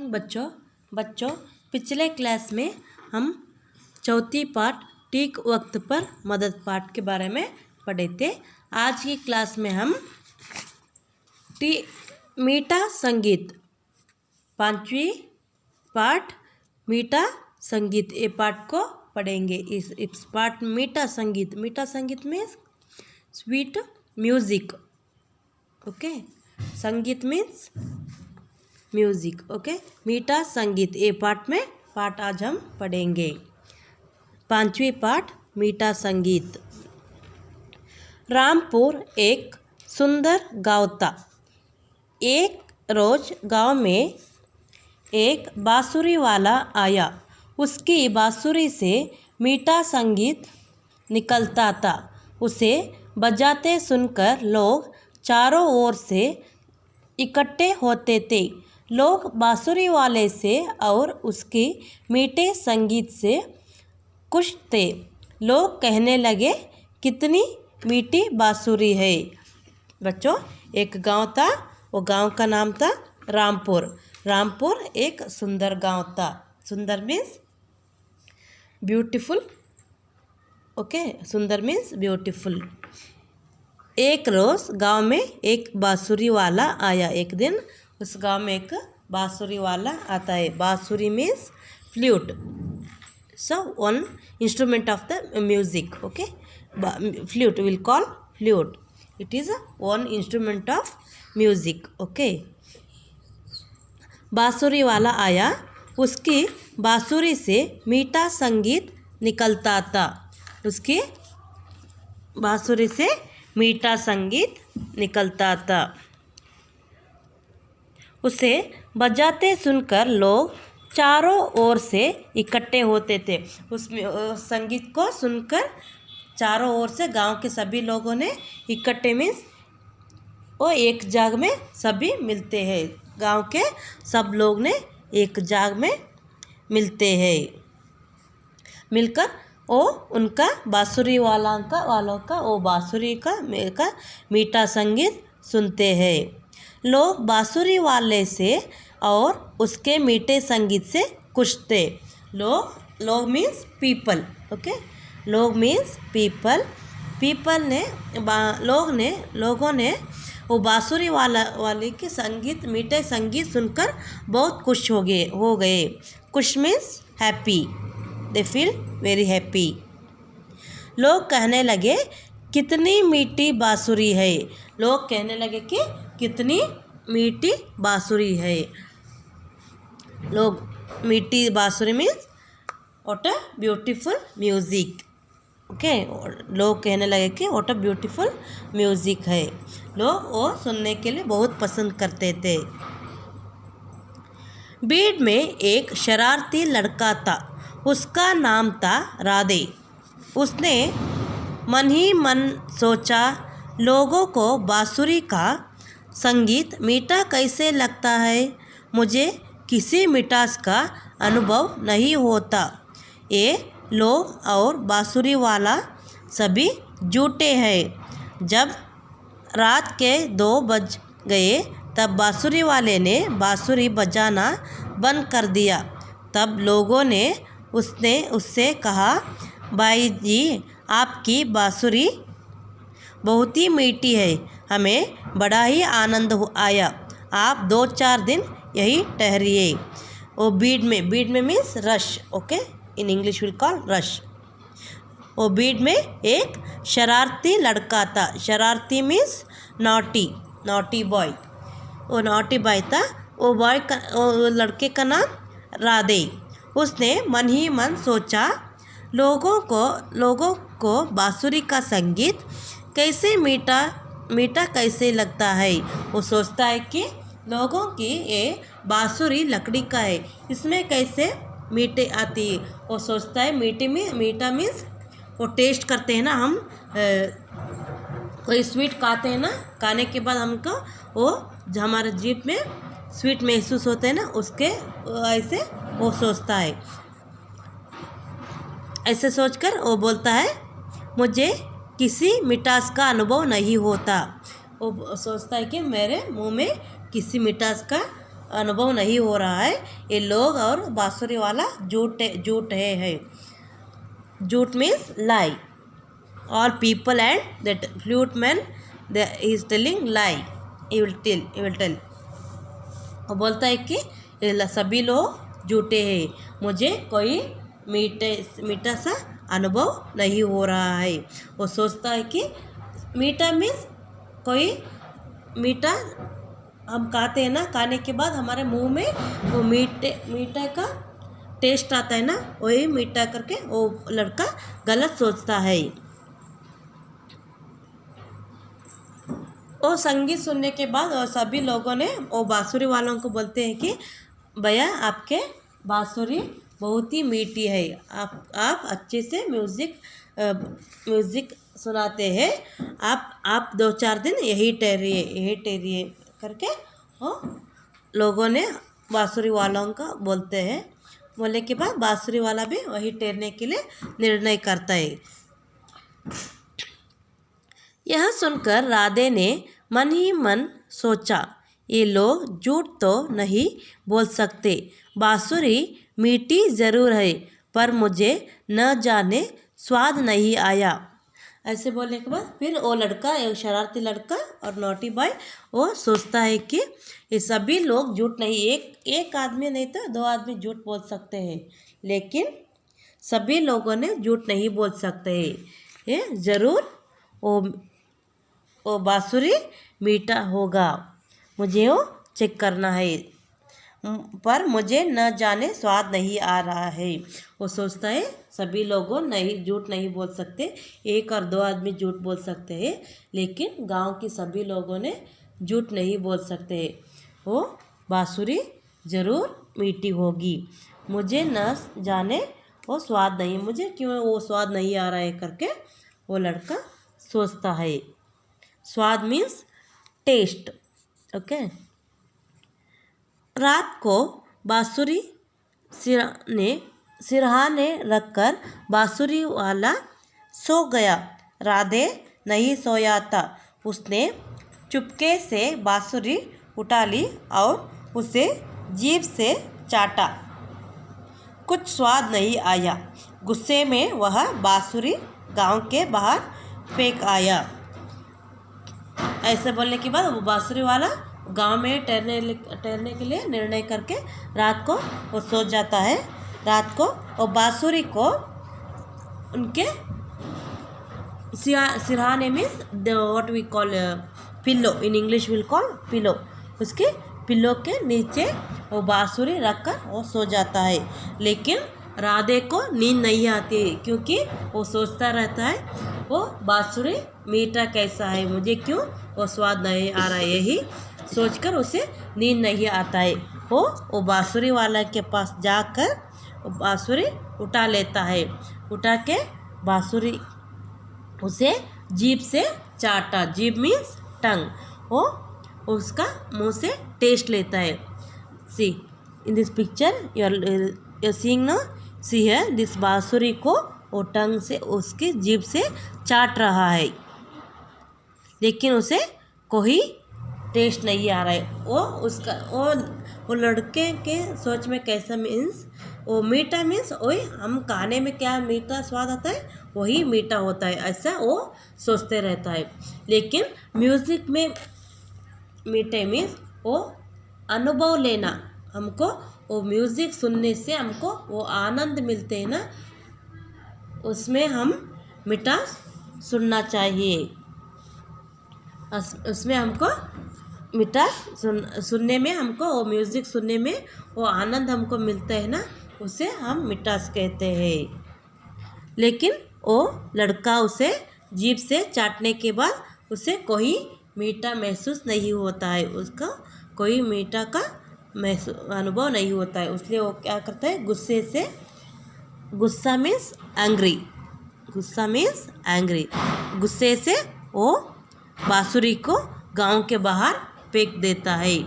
Morning बच्चों पिछले class में हम चौथी पाठ ठीक वक्त पर मदद पाठ के बारे में पढ़े थे। आज की क्लास में हम मीठा संगीत पांचवी पाठ मीठा संगीत ये पाठ को पढ़ेंगे। इस पाठ मीठा संगीत में स्वीट म्यूजिक। ओके, संगीत मीन्स म्यूजिक। ओके, मीठा संगीत ये पाठ आज हम पढ़ेंगे। पांचवी पाठ मीठा संगीत। रामपुर एक सुंदर गाँव था। एक रोज गांव में एक बांसुरी वाला आया। उसकी बांसुरी से मीठा संगीत निकलता था। उसे बजाते सुनकर लोग चारों ओर से इकट्ठे होते थे। लोग बांसुरी वाले से और उसके मीठे संगीत से खुश थे। लोग कहने लगे, कितनी मीठी बांसुरी है। बच्चों, एक गांव था, वो गांव का नाम था रामपुर। रामपुर एक सुंदर गांव था। सुंदर मीन्स ब्यूटीफुल। ओके, सुंदर मीन्स ब्यूटीफुल। एक रोज गांव में एक बांसुरी वाला आया। एक दिन उस गांव में एक बांसुरी वाला आता है। बांसुरी means flute, so one instrument of the music. Okay, flute will call flute, it is one instrument of music. Okay, बांसुरी वाला आया। उसकी बांसुरी से मीठा संगीत निकलता था। उसकी बांसुरी से मीठा संगीत निकलता था। उसे बजाते सुनकर लोग चारों ओर से इकट्ठे होते थे। उस संगीत को सुनकर चारों ओर से गांव के सभी लोगों ने इकट्ठे मीन्स वो एक जाग में सभी मिलते हैं। गांव के सब लोग ने एक जाग में मिलते हैं। मिलकर वो उनका बांसुरी वालों का वो बांसुरी का मीठा संगीत सुनते हैं। लोग बांसुरी वाले से और उसके मीठे संगीत से खुश थे। लोग मीन्स पीपल। ओके, लोग मीन्स पीपल। लोगों ने वो बांसुरी वाले के मीठे संगीत सुनकर बहुत खुश हो गए। खुश means happy, they feel very happy. लोग कहने लगे, कितनी मीठी बांसुरी है। लोग कहने लगे कि कितनी मीठी बांसुरी है। लोग मीठी बांसुरी means what a beautiful music. Okay, लोग कहने लगे कि व्हाट अ ब्यूटीफुल म्यूजिक है। लोग वो सुनने के लिए बहुत पसंद करते थे। भीड़ में एक शरारती लड़का था। उसका नाम था राधे। उसने मन ही मन सोचा, लोगों को बांसुरी का संगीत मीठा कैसे लगता है। मुझे किसी मिठास का अनुभव नहीं होता। ये लोग और बांसुरी वाला सभी झूठे हैं। जब रात के 2 बज गए तब बांसुरी वाले ने बांसुरी बजाना बंद कर दिया। तब लोगों ने उससे कहा, भाई जी, आपकी बांसुरी बहुत ही मीठी है। हमें बड़ा ही आनंद आया। आप 2-4 दिन यही ठहरिए। वो भीड़ में means rush. Okay, in English will call rush. वो भीड़ में एक शरारती लड़का था। शरारती मीन्स नॉटी बॉय। वो नॉटी बॉय था। वो लड़के का नाम राधे। उसने मन ही मन सोचा, लोगों को बांसुरी का संगीत कैसे मीठा कैसे लगता है। वो सोचता है कि लोगों की ये बांसुरी लकड़ी का है, इसमें कैसे मीठे आती है। वो सोचता है मीठा मीन्स वो टेस्ट करते हैं ना, हम कोई स्वीट खाते हैं ना, खाने के बाद हमको वो जो हमारे जीभ में स्वीट महसूस होते हैं ना, उसके ऐसे वो सोचता है। ऐसे सोचकर वो बोलता है, मुझे किसी मिठास का अनुभव नहीं होता। वो सोचता है कि मेरे मुंह में किसी मिठास का अनुभव नहीं हो रहा है। ये लोग और बांसुरी वाला झूठ है। झूठ means lie. All people and that flute man, he is telling lie. He will tell. वो बोलता है कि ये सभी लोग झूठे हैं, मुझे कोई मीठा सा अनुभव नहीं हो रहा है। वो सोचता है कि मीठा मीन्स कोई मीठा हम खाते हैं ना, खाने के बाद हमारे मुंह में वो मीठा का टेस्ट आता है ना, वही मीठा करके वो लड़का गलत सोचता है। वो संगीत सुनने के बाद और सभी लोगों ने वो बांसुरी वालों को बोलते हैं कि भैया आपके बांसुरी बहुत ही मीठी है, आप अच्छे से म्यूज़िक सुनाते हैं, आप 2-4 दिन यही ठहरिए करके वो लोगों ने बांसुरी वालों को बोलते हैं। बोलने के बाद बांसुरी वाला भी वही ठहरने के लिए निर्णय करता है। यह सुनकर राधे ने मन ही मन सोचा, ये लोग झूठ तो नहीं बोल सकते, बांसुरी मीठी ज़रूर है पर मुझे न जाने स्वाद नहीं आया। ऐसे बोलने के बाद फिर वो लड़का, एक शरारती लड़का और नॉटी बॉय, वो सोचता है कि ये सभी लोग झूठ नहीं, एक आदमी नहीं तो 2 आदमी झूठ बोल सकते हैं, लेकिन सभी लोगों ने झूठ नहीं बोल सकते हैं। ये ज़रूर वो बांसुरी मीठा होगा, मुझे वो चेक करना है, पर मुझे न जाने स्वाद नहीं आ रहा है। वो सोचता है सभी लोगों झूठ नहीं बोल सकते, 1 और 2 आदमी झूठ बोल सकते हैं, लेकिन गांव के सभी लोगों ने झूठ नहीं बोल सकते। वो बांसुरी ज़रूर मीठी होगी, मुझे न जाने वो स्वाद नहीं, मुझे क्यों वो स्वाद नहीं आ रहा है करके वो लड़का सोचता है। स्वाद मीन्स टेस्ट। ओके। रात को बांसुरी सिरहाने रखकर बांसुरी वाला सो गया। राधे नहीं सोया था, उसने चुपके से बांसुरी उठा ली और उसे जीभ से चाटा। कुछ स्वाद नहीं आया। गुस्से में वह बांसुरी गांव के बाहर फेंक आया। ऐसे बोलने के बाद वो बांसुरी वाला गांव में ठहरने के लिए निर्णय करके रात को वो सो जाता है। रात को वो बांसुरी को उनके सिरहाने means what we call pillow, in English will call pillow, उसके पिल्लो के नीचे वो बांसुरी रखकर वो सो जाता है। लेकिन राधे को नींद नहीं आती, क्योंकि वो सोचता रहता है वो बांसुरी मीठा कैसा है, मुझे क्यों वो स्वाद नहीं आ रहा है, यही सोचकर उसे नींद नहीं आता है। वो बांसुरी वाला के पास जाकर बांसुरी उठा लेता है। उठा के बांसुरी उसे जीभ से चाटा। जीभ मीन्स टंग। वो उसका मुंह से टेस्ट लेता है। See in this picture you are seeing ना, सी है दिस बांसुरी को वो टंग से उसकी जीभ से चाट रहा है, लेकिन उसे कोई टेस्ट नहीं आ रहा है। वो लड़के के सोच में कैसा मीन्स वो मीठा मीन्स वही हम खाने में क्या मीठा स्वाद आता है वही मीठा होता है, ऐसा वो सोचते रहता है। लेकिन म्यूज़िक में मीठे मीन्स वो अनुभव लेना, हमको वो म्यूज़िक सुनने से हमको वो आनंद मिलते हैं ना, उसमें हम मिठास सुनना चाहिए। उसमें हमको मिठास सुनने में, हमको वो म्यूज़िक सुनने में वो आनंद हमको मिलता है ना, उसे हम मिठास कहते हैं। लेकिन वो लड़का उसे जीभ से चाटने के बाद उसे कोई मीठा महसूस नहीं होता है, उसका कोई मीठा का अनुभव नहीं होता है। इसलिए वो क्या करता है, गुस्सा मीन्स एंग्री, गुस्सा मीन्स एंग्री, गुस्से से वो बांसुरी को गांव के बाहर फेंक देता है,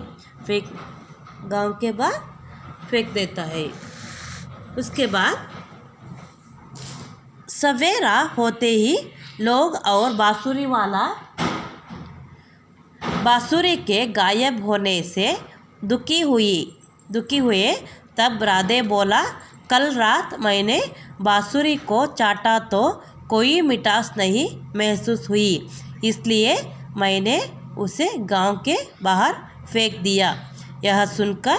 गांव के बाहर फेंक देता है। उसके बाद सवेरा होते ही लोग और बांसुरी वाला बांसुरी के गायब होने से दुखी हुए। तब राधे बोला, कल रात मैंने बांसुरी को चाटा तो कोई मिठास नहीं महसूस हुई, इसलिए मैंने उसे गांव के बाहर फेंक दिया। यह सुनकर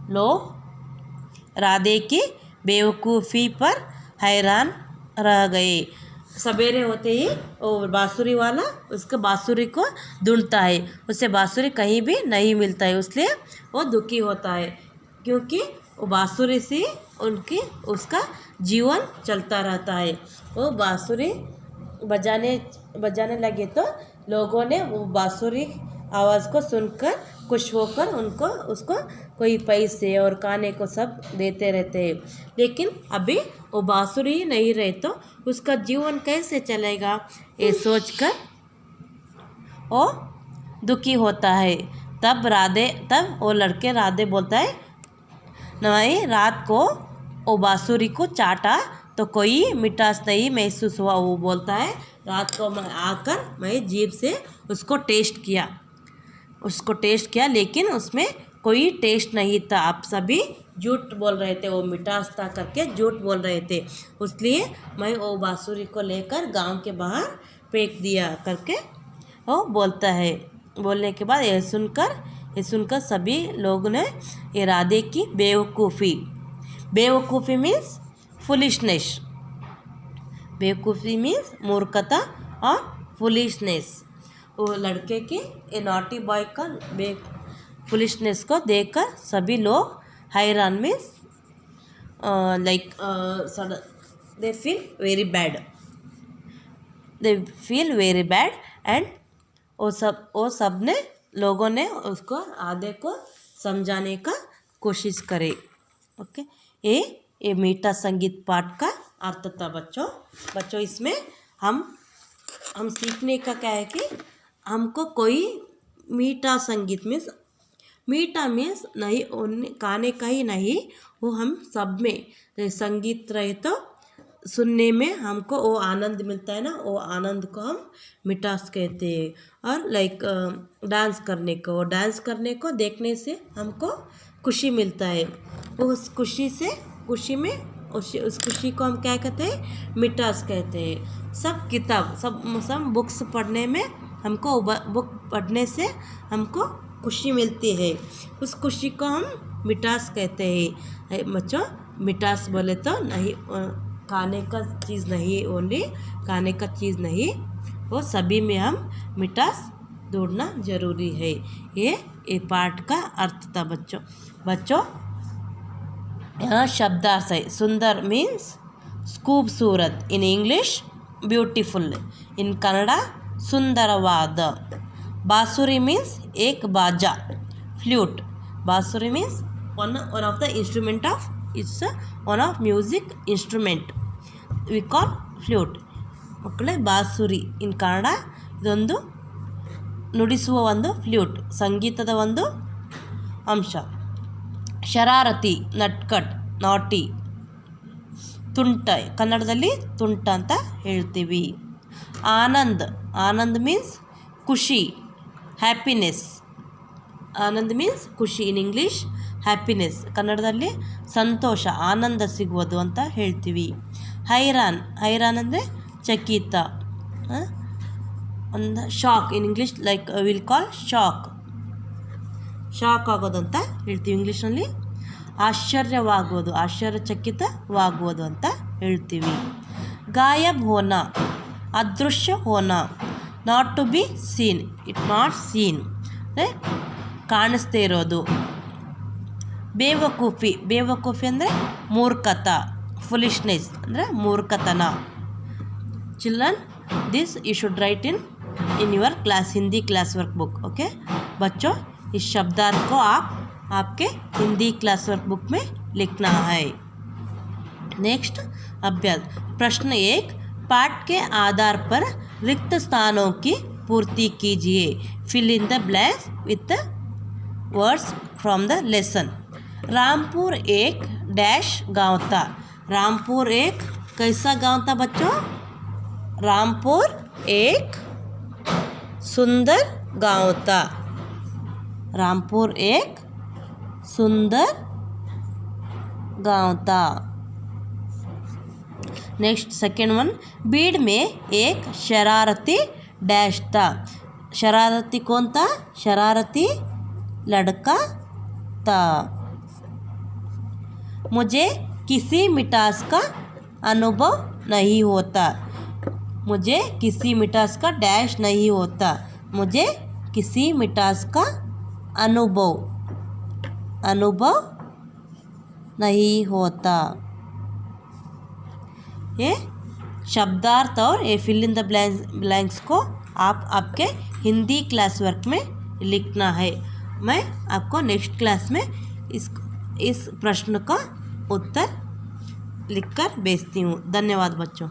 लोग राधे की बेवकूफ़ी पर हैरान रह गए। सवेरे होते ही वो बांसुरी वाला उसके बांसुरी को ढूंढता है, उसे बांसुरी कहीं भी नहीं मिलता है, इसलिए वो दुखी होता है, क्योंकि वो बांसुरी से उसका जीवन चलता रहता है। वो बांसुरी बजाने लगे तो लोगों ने वो बांसुरी आवाज़ को सुनकर खुश होकर उसको कोई पैसे और खाने को सब देते रहते हैं। लेकिन अभी वो बांसुरी ही नहीं रहे तो उसका जीवन कैसे चलेगा, ये सोचकर वो दुखी होता है। तब वो लड़के राधे बोलता है, नहीं, रात को वो बांसुरी को चाटा तो कोई मिठास नहीं महसूस हुआ। वो बोलता है, रात को मैं जीभ से उसको टेस्ट किया लेकिन उसमें कोई टेस्ट नहीं था। आप सभी झूठ बोल रहे थे, वो मिठास था करके झूठ बोल रहे थे, इसलिए मैं वो बांसुरी को लेकर गांव के बाहर फेंक दिया करके वो बोलता है। बोलने के बाद यह सुनकर सभी लोगों ने ये राधे की बेवकूफ़ी मीन्स फुलिशनेस, बेवकूफ़ी मीन्स मूर्खता और फुलिशनेस। वो लड़के की ये नॉटी बॉय का फुलिशनेस को देखकर सभी लोग हैरान means they feel very bad and वो सब ने लोगों ने उसको आधे को समझाने का कोशिश करे। ओके, ये मीठा संगीत पाठ का अर्थ था बच्चों। इसमें हम सीखने का क्या है कि हमको कोई मीठा संगीत मीठा मीन्स नहीं खाने का ही नहीं, वो हम सब में संगीत रहे तो सुनने में हमको वो आनंद मिलता है ना, वो आनंद को हम मिठास कहते हैं। और डांस करने को देखने से हमको खुशी मिलता है, उस खुशी को हम क्या कहते हैं, मिठास कहते हैं। सब बुक्स पढ़ने में हमको बुक पढ़ने से हमको खुशी मिलती है, उस खुशी को हम मिठास कहते हैं। बच्चों, मिठास बोले तो नहीं खाने का चीज़ नहीं, ओनली खाने का चीज़ नहीं, वो सभी में हम मिठास ढूंढना जरूरी है। ये पाठ का अर्थ था बच्चों। यहाँ शब्दार्थ है। सुंदर मीन्स खूबसूरत, इन इंग्लिश ब्यूटीफुल, इन कन्नड़ा सुंदरवाद। बांसुरी मीन्स एक बाजा, फ्लूट। बांसुरी means one of the instrument of, it's one of music instrument we call flute. ಮಕ್ಕಳೇ, ಬಾಸುರಿ ಇನ್ ಕನ್ನಡ ಇದೊಂದು ನುಡಿಸುವ ಒಂದು ಫ್ಲೂಟ್, ಸಂಗೀತದ ಒಂದು ಅಂಶ. ಶರಾರತಿ, ನಟ್ಕಟ್, ನಾಟಿ, ತುಂಟ, ಕನ್ನಡದಲ್ಲಿ ತುಂಟ ಅಂತ ಹೇಳ್ತೀವಿ. ಆನಂದ್ ಮೀನ್ಸ್ ಖುಷಿ, ಹ್ಯಾಪಿನೆಸ್. ಆನಂದ್ ಮೀನ್ಸ್ ಖುಷಿ, ಇನ್ ಇಂಗ್ಲೀಷ್ ಹ್ಯಾಪಿನೆಸ್, ಕನ್ನಡದಲ್ಲಿ ಸಂತೋಷ, ಆನಂದ ಸಿಗುವುದು ಅಂತ ಹೇಳ್ತೀವಿ. ಹೈರಾನ್ ಅಂದರೆ ಚಕಿತ, ಒಂದು shock, in English will call shock ಆಗೋದು ಅಂತ ಹೇಳ್ತೀವಿ ಇಂಗ್ಲೀಷ್ನಲ್ಲಿ. ಆಶ್ಚರ್ಯವಾಗುವುದು, ಆಶ್ಚರ್ಯಚಕಿತವಾಗುವುದು ಅಂತ ಹೇಳ್ತೀವಿ. ಗಾಯಬ್ ಹೋನಾ, ಅದೃಶ್ಯ ಹೋನಾ, not to be seen, it not seen, ಕಾಣಿಸ್ದೇ ಇರೋದು. ಬೇವಕೂಫಿ ಅಂದರೆ ಮೂರ್ಖತ, ಫುಲಿಶ್ನೆಸ್ ಅಂದರೆ ಮೂರ್ಖತನ. Children, this you should write in your class Hindi class work book. Okay बच्चों, इस शब्दार्थ को आपके हिंदी क्लास वर्क बुक में लिखना है. नेक्स्ट अभ्यास. प्रश्न 1, पाठ के आधार पर रिक्त स्थानों की पूर्ति कीजिए. Fill in the blanks with the words from the lesson. Rampur एक डैश गाँव था. रामपुर एक कैसा गाँव था बच्चों? रामपुर एक सुंदर गाँव था. रामपुर एक सुंदर गांव था। नेक्स्ट सेकेंड वन, भीड़ में एक शरारती डैश था। शरारती कौन था? शरारती लड़का था। मुझे किसी मिठास का अनुभव नहीं होता। मुझे किसी मिठास का डैश नहीं होता। मुझे किसी मिठास का अनुभव नहीं होता। ये शब्दार्थ और ये फिल इन द ब्लैंक्स को आप आपके हिंदी क्लास वर्क में लिखना है। मैं आपको नेक्स्ट क्लास में इस प्रश्न का उत्तर लिखकर भेजती हूँ। धन्यवाद बच्चों।